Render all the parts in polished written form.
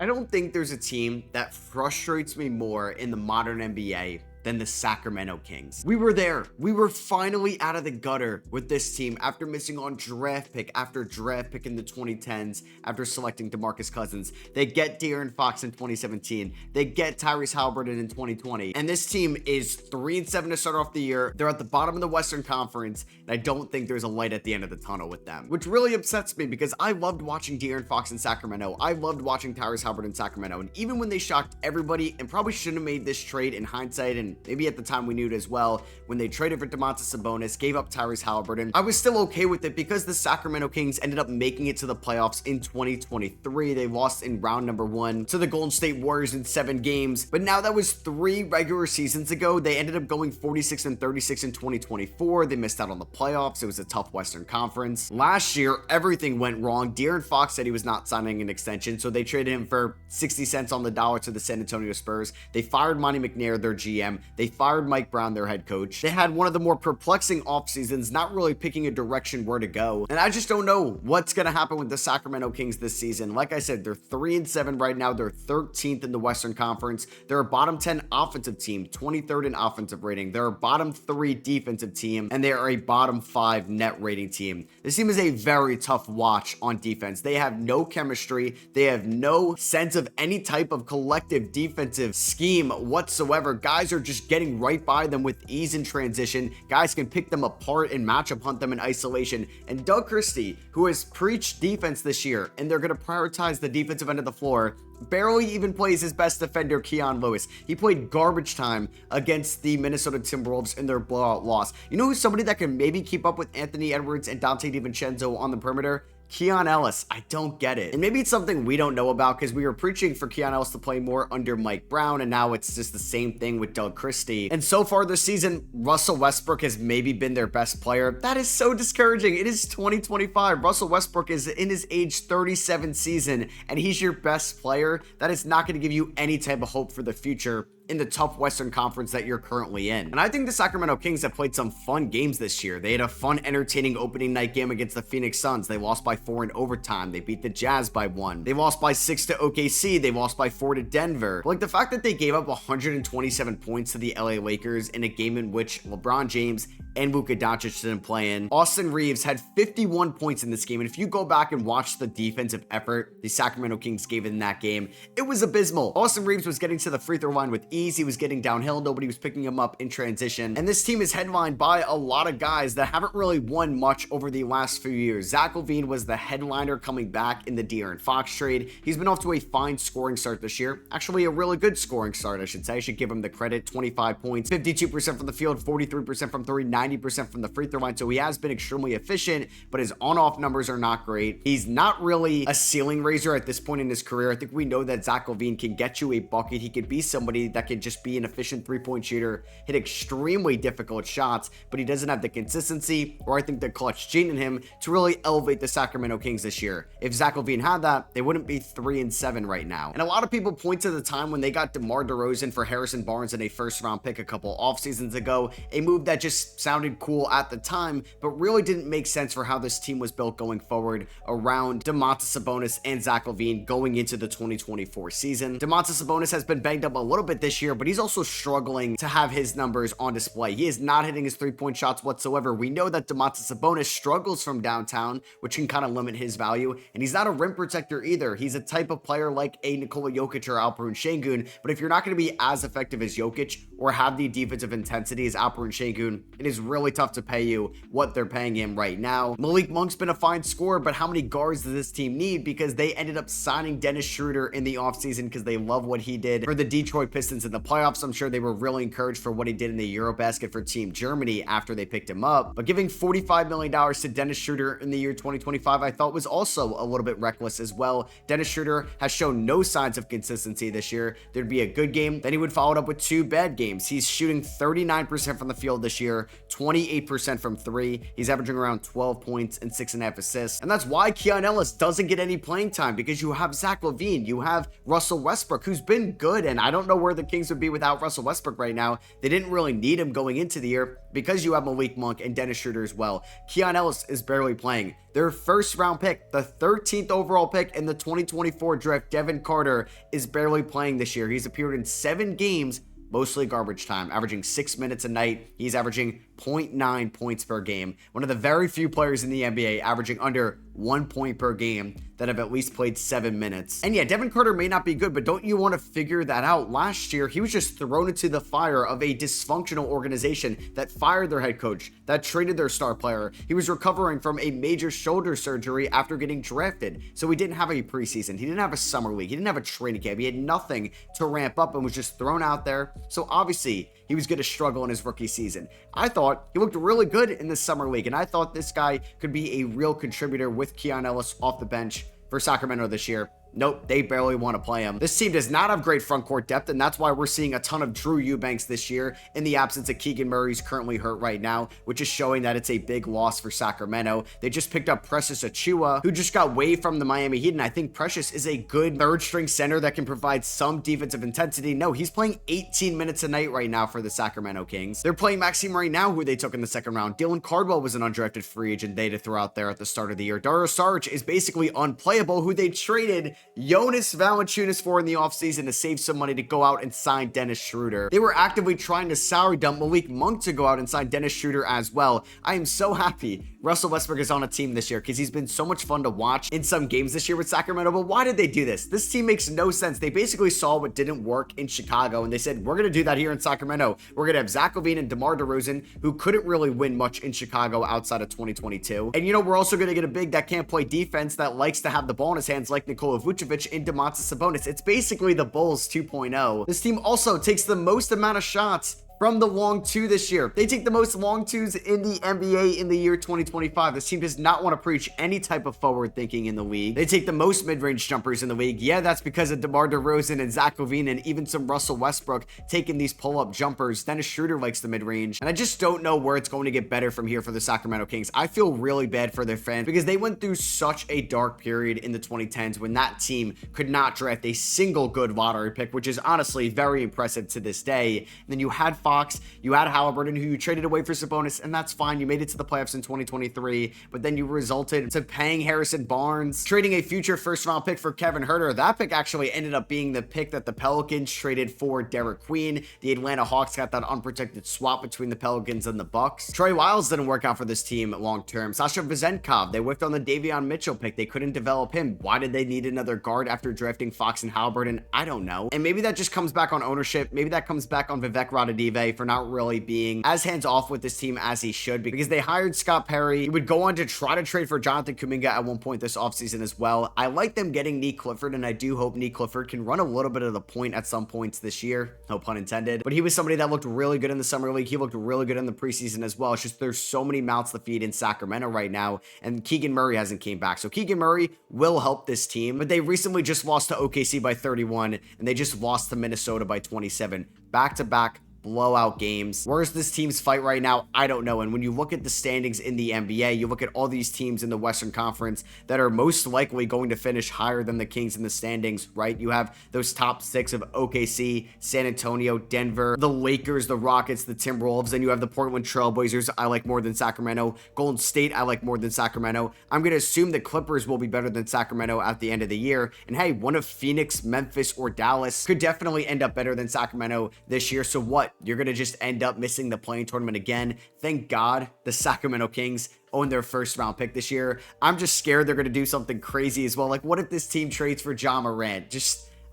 I don't think there's a team that frustrates me more in the modern NBA than the Sacramento Kings. We were there. We were finally out of the gutter with this team after missing on draft pick after draft pick in the 2010s after selecting DeMarcus Cousins. They get De'Aaron Fox in 2017. They get Tyrese Haliburton in 2020. And this team is 3-7 to start off the year. They're at the bottom of the Western Conference, and I don't think there's a light at the end of the tunnel with them, which really upsets me because I loved watching De'Aaron Fox in Sacramento. I loved watching Tyrese Haliburton in Sacramento. And even when they shocked everybody and probably shouldn't have made this trade in hindsight, and maybe at the time we knew it as well, when they traded for Domantas Sabonis, gave up Tyrese Haliburton, I was still okay with it because the Sacramento Kings ended up making it to the playoffs in 2023. They lost in round number 1 to the Golden State Warriors in 7 games, but now that was 3 regular seasons ago. They ended up going 46-36 in 2024. They missed out on the playoffs. It was a tough Western Conference. Last year, everything went wrong. De'Aaron Fox said he was not signing an extension, so they traded him for 60 cents on the dollar to the San Antonio Spurs. They fired Monty McNair, their GM. They fired Mike Brown, their head coach. They had one of the more perplexing off seasons, not really picking a direction where to go. And I just don't know what's going to happen with the Sacramento Kings this season. Like I said, they're 3-7 right now. They're 13th in the Western Conference. They're a bottom 10 offensive team, 23rd in offensive rating. They're a bottom 3 defensive team, and they are a bottom 5 net rating team. This team is a very tough watch on defense. They have no chemistry. They have no sense of any type of collective defensive scheme whatsoever. Guys are just getting right by them with ease in transition. Guys can pick them apart and matchup hunt them in isolation. And Doug Christie, who has preached defense this year, and they're going to prioritize the defensive end of the floor, barely even plays his best defender, Keon Lewis. He played garbage time against the Minnesota Timberwolves in their blowout loss. You know who's somebody that can maybe keep up with Anthony Edwards and Dante DiVincenzo on the perimeter? Keon Ellis. I don't get it. And maybe it's something we don't know about because we were preaching for Keon Ellis to play more under Mike Brown, and now it's just the same thing with Doug Christie. And so far this season, Russell Westbrook has maybe been their best player. That is so discouraging. It is 2025. Russell Westbrook is in his age 37 season, and he's your best player. That is not going to give you any type of hope for the future in the tough Western Conference that you're currently in. And I think the Sacramento Kings have played some fun games this year. They had a fun, entertaining opening night game against the Phoenix Suns. They lost by 4 in overtime. They beat the Jazz by 1. They lost by 6 to OKC. They lost by 4 to Denver. But like the fact that they gave up 127 points to the LA Lakers in a game in which LeBron James and Luka Doncic didn't play in. Austin Reeves had 51 points in this game. And if you go back and watch the defensive effort the Sacramento Kings gave in that game, it was abysmal. Austin Reeves was getting to the free throw line with ease. He was getting downhill. Nobody was picking him up in transition. And this team is headlined by a lot of guys that haven't really won much over the last few years. Zach LaVine was the headliner coming back in the De'Aaron Fox trade. He's been off to a fine scoring start this year. Actually, a really good scoring start, I should say. I should give him the credit. 25 points, 52% from the field, 43% from 3, 90% from the free throw line. So he has been extremely efficient, but his on-off numbers are not great. He's not really a ceiling raiser at this point in his career. I think we know that Zach LaVine can get you a bucket. He could be somebody that can just be an efficient three-point shooter, hit extremely difficult shots, but he doesn't have the consistency or I think the clutch gene in him to really elevate the Sacramento Kings this year. If Zach LaVine had that, they wouldn't be 3-7 right now. And a lot of people point to the time when they got DeMar DeRozan for Harrison Barnes in a first-round pick a couple off seasons ago, a move that just sounded cool at the time, but really didn't make sense for how this team was built going forward around Domantas Sabonis and Zach LaVine going into the 2024 season. Domantas Sabonis has been banged up a little bit this year, but he's also struggling to have his numbers on display. He is not hitting his three-point shots whatsoever. We know that Domantas Sabonis struggles from downtown, which can kind of limit his value, and he's not a rim protector either. He's a type of player like a Nikola Jokic or Alperen Şengün, but if you're not going to be as effective as Jokic or have the defensive intensity as Alperen Şengün, it is really tough to pay you what they're paying him right now. Malik Monk's been a fine scorer, but how many guards does this team need? Because they ended up signing Dennis Schroeder in the offseason because they love what he did for the Detroit Pistons in the playoffs. I'm sure they were really encouraged for what he did in the Eurobasket for Team Germany after they picked him up. But giving $45 million to Dennis Schroeder in the year 2025, I thought was also a little bit reckless as well. Dennis Schroeder has shown no signs of consistency this year. There'd be a good game, then he would follow it up with 2 bad games. He's shooting 39% from the field this year, 28% from 3. He's averaging around 12 points and 6.5 assists. And that's why Keon Ellis doesn't get any playing time, because you have Zach LaVine, you have Russell Westbrook, who's been good, and I don't know where the Kings would be without Russell Westbrook right now. They didn't really need him going into the year because you have Malik Monk and Dennis Schroeder as well. Keon Ellis is barely playing. Their first round pick, the 13th overall pick in the 2024 draft, Devin Carter, is barely playing this year. He's appeared in 7 games, mostly garbage time, averaging 6 minutes a night. He's averaging 0.9 points per game. One of the very few players in the NBA averaging under 1 point per game that have at least played 7 minutes. And yeah, Devin Carter may not be good, but don't you want to figure that out? Last year, he was just thrown into the fire of a dysfunctional organization that fired their head coach, that traded their star player. He was recovering from a major shoulder surgery after getting drafted. So he didn't have a preseason. He didn't have a summer league. He didn't have a training camp. He had nothing to ramp up and was just thrown out there. So obviously, he was going to struggle in his rookie season. I thought he looked really good in the summer league, and I thought this guy could be a real contributor with Keon Ellis off the bench for Sacramento this year. Nope, they barely want to play him. This team does not have great front court depth, and that's why we're seeing a ton of Drew Eubanks this year in the absence of Keegan Murray, who's currently hurt right now, which is showing that it's a big loss for Sacramento. They just picked up Precious Achiuwa, who just got waived from the Miami Heat, and I think Precious is a good third-string center that can provide some defensive intensity. No, he's playing 18 minutes a night right now for the Sacramento Kings. They're playing Maxime right now, who they took in the second round. Dylan Cardwell was an undrafted free agent they to throw out there at the start of the year. Dario Saric is basically unplayable, who they traded Jonas Valanciunas for in the offseason to save some money to go out and sign Dennis Schroeder. They were actively trying to salary dump Malik Monk to go out and sign Dennis Schroeder as well. I am so happy Russell Westbrook is on a team this year because he's been so much fun to watch in some games this year with Sacramento. But why did they do this? This team makes no sense. They basically saw what didn't work in Chicago and they said, we're going to do that here in Sacramento. We're going to have Zach LaVine and DeMar DeRozan, who couldn't really win much in Chicago outside of 2022. And we're also going to get a big that can't play defense that likes to have the ball in his hands like Nikola Vucevic and Domantas Sabonis. It's basically the Bulls 2.0. This team also takes the most amount of shots from the long two this year. They take the most long twos in the NBA in the year 2025. This team does not want to preach any type of forward thinking in the league. They take the most mid-range jumpers in the league. Yeah, that's because of DeMar DeRozan and Zach LaVine and even some Russell Westbrook taking these pull-up jumpers. Dennis Schroeder likes the mid-range. And I just don't know where it's going to get better from here for the Sacramento Kings. I feel really bad for their fans because they went through such a dark period in the 2010s when that team could not draft a single good lottery pick, which is honestly very impressive to this day. And then you had Fox, you had Halliburton, who you traded away for Sabonis, and that's fine. You made it to the playoffs in 2023, but then you resulted to paying Harrison Barnes, trading a future first-round pick for Kevin Huerter. That pick actually ended up being the pick that the Pelicans traded for Derek Queen. The Atlanta Hawks got that unprotected swap between the Pelicans and the Bucks. Trey Lyles didn't work out for this team long-term. Sasha Vezenkov, they whiffed on the Davion Mitchell pick. They couldn't develop him. Why did they need another guard after drafting Fox and Halliburton? I don't know. And maybe that just comes back on ownership. Maybe that comes back on Vivek Radadive for not really being as hands-off with this team as he should, because they hired Scott Perry. He would go on to try to trade for Jonathan Kuminga at one point this offseason as well. I like them getting Nick Clifford, and I do hope Nick Clifford can run a little bit of the point at some points this year. No pun intended. But he was somebody that looked really good in the summer league. He looked really good in the preseason as well. It's just there's so many mouths to feed in Sacramento right now, and Keegan Murray hasn't came back. So Keegan Murray will help this team, but they recently just lost to OKC by 31, and they just lost to Minnesota by 27. Back-to-back blowout games. Where's this team's fight right now? I don't know. And when you look at the standings in the NBA, you look at all these teams in the Western Conference that are most likely going to finish higher than the Kings in the standings, right? You have those top 6 of OKC, San Antonio, Denver, the Lakers, the Rockets, the Timberwolves. Then you have the Portland Trailblazers I like more than Sacramento. Golden State I like more than Sacramento. I'm going to assume the Clippers will be better than Sacramento at the end of the year. And hey, one of Phoenix, Memphis, or Dallas could definitely end up better than Sacramento this year. So what? You're going to just end up missing the play-in tournament again. Thank God the Sacramento Kings own their first round pick this year. I'm just scared they're going to do something crazy as well. Like, what if this team trades for Ja Morant?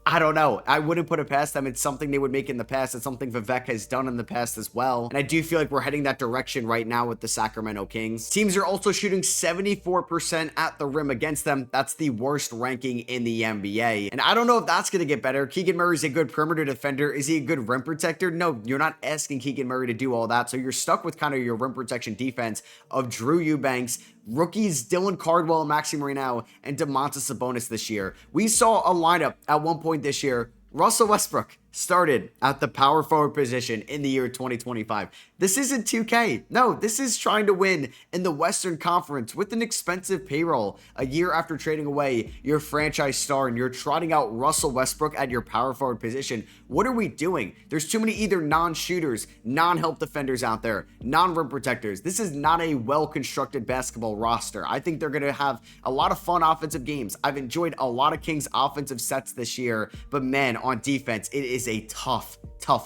I don't know. I wouldn't put it past them. It's something they would make in the past. It's something Vivek has done in the past as well. And I do feel like we're heading that direction right now with the Sacramento Kings. Teams are also shooting 74% at the rim against them. That's the worst ranking in the NBA. And I don't know if that's going to get better. Keegan Murray's a good perimeter defender. Is he a good rim protector? No, you're not asking Keegan Murray to do all that. So you're stuck with kind of your rim protection defense of Drew Eubanks, rookies Dylan Cardwell and Maxime Reneau, and Domantas Sabonis this year. We saw a lineup at one point this year: Russell Westbrook, started at the power forward position in the year 2025. This isn't 2K. No, this is trying to win in the Western Conference with an expensive payroll a year after trading away your franchise star and you're trotting out Russell Westbrook at your power forward position. What are we doing? There's too many either non-shooters, non-help defenders out there, non-rim protectors. This is not a well-constructed basketball roster. I think they're going to have a lot of fun offensive games. I've enjoyed a lot of Kings offensive sets this year, but man, on defense, it is a tough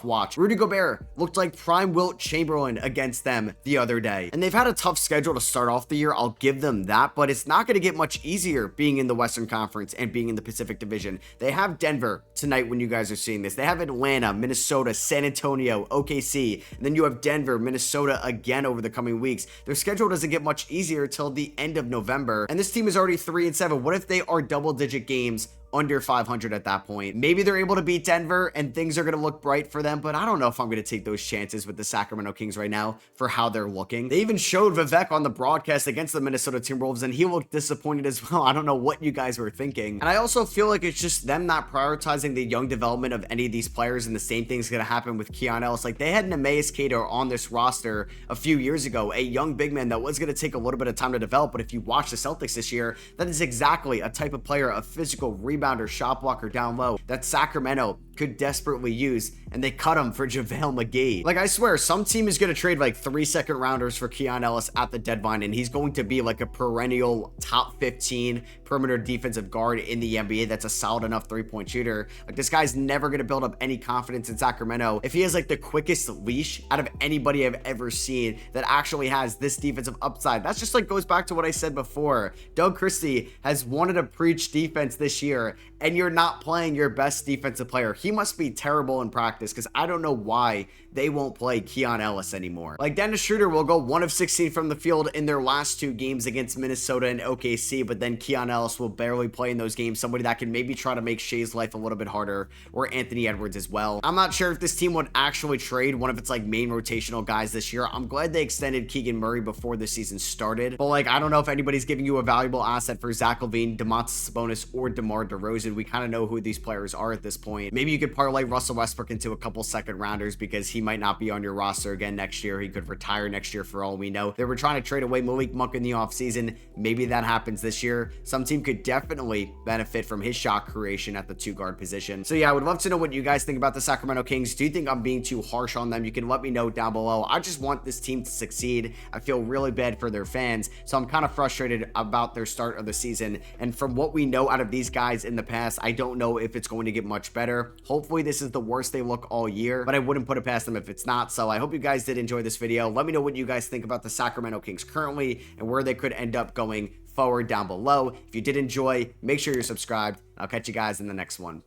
watch. Rudy Gobert looked like prime Wilt Chamberlain against them the other day. And they've had a tough schedule to start off the year. I'll give them that, but it's not going to get much easier being in the Western Conference and being in the Pacific Division. They have Denver tonight when you guys are seeing this. They have Atlanta, Minnesota, San Antonio, OKC, and then you have Denver, Minnesota again over the coming weeks. Their schedule doesn't get much easier till the end of November. And this team is already 3-7. What if they are double-digit games under 500 at that point? Maybe they're able to beat Denver and things are going to look bright for them, but I don't know if I'm going to take those chances with the Sacramento Kings right now for how they're looking. They even showed Vivek on the broadcast against the Minnesota Timberwolves and he looked disappointed as well. I don't know what you guys were thinking. And I also feel like it's just them not prioritizing the young development of any of these players, and the same thing's going to happen with Keon Ellis. Like, they had Neemias Queta on this roster a few years ago, a young big man that was going to take a little bit of time to develop, but if you watch the Celtics this year, that is exactly a type of player, a physical rebounder, shot blocker down low that Sacramento could desperately use, and they cut him for JaVale McGee. Like, I swear, some team is going to trade like 3 second rounders for Keon Ellis at the deadline, and he's going to be like a perennial top 15 perimeter defensive guard in the NBA that's a solid enough 3-point shooter. Like, this guy's never going to build up any confidence in Sacramento if he has like the quickest leash out of anybody I've ever seen that actually has this defensive upside. That's just like goes back to what I said before. Doug Christie has wanted to preach defense this year, and you're not playing your best defensive player. He must be terrible in practice, because I don't know why they won't play Keon Ellis anymore. Like, Dennis Schroeder will go 1 of 16 from the field in their last 2 games against Minnesota and OKC, but then Keon Ellis will barely play in those games. Somebody that can maybe try to make Shea's life a little bit harder, or Anthony Edwards as well. I'm not sure if this team would actually trade one of its like main rotational guys this year. I'm glad they extended Keegan Murray before the season started, but like, I don't know if anybody's giving you a valuable asset for Zach LaVine, Domantas Sabonis, or DeMar DeRozan. We kind of know who these players are at this point. Maybe you could parlay Russell Westbrook into a couple second rounders because he might not be on your roster again next year. He could retire next year for all we know. They were trying to trade away Malik Monk in the offseason. Maybe that happens this year. Some team could definitely benefit from his shot creation at the 2-guard position. So yeah, I would love to know what you guys think about the Sacramento Kings. Do you think I'm being too harsh on them? You can let me know down below. I just want this team to succeed. I feel really bad for their fans, so I'm kind of frustrated about their start of the season. And from what we know out of these guys in the past, I don't know if it's going to get much better. Hopefully this is the worst they look all year, but I wouldn't put it past them if it's not. So I hope you guys did enjoy this video. Let me know what you guys think about the Sacramento Kings currently and where they could end up going forward down below. If you did enjoy, make sure you're subscribed. I'll catch you guys in the next one.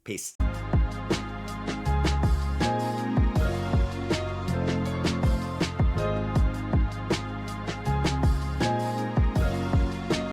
Peace.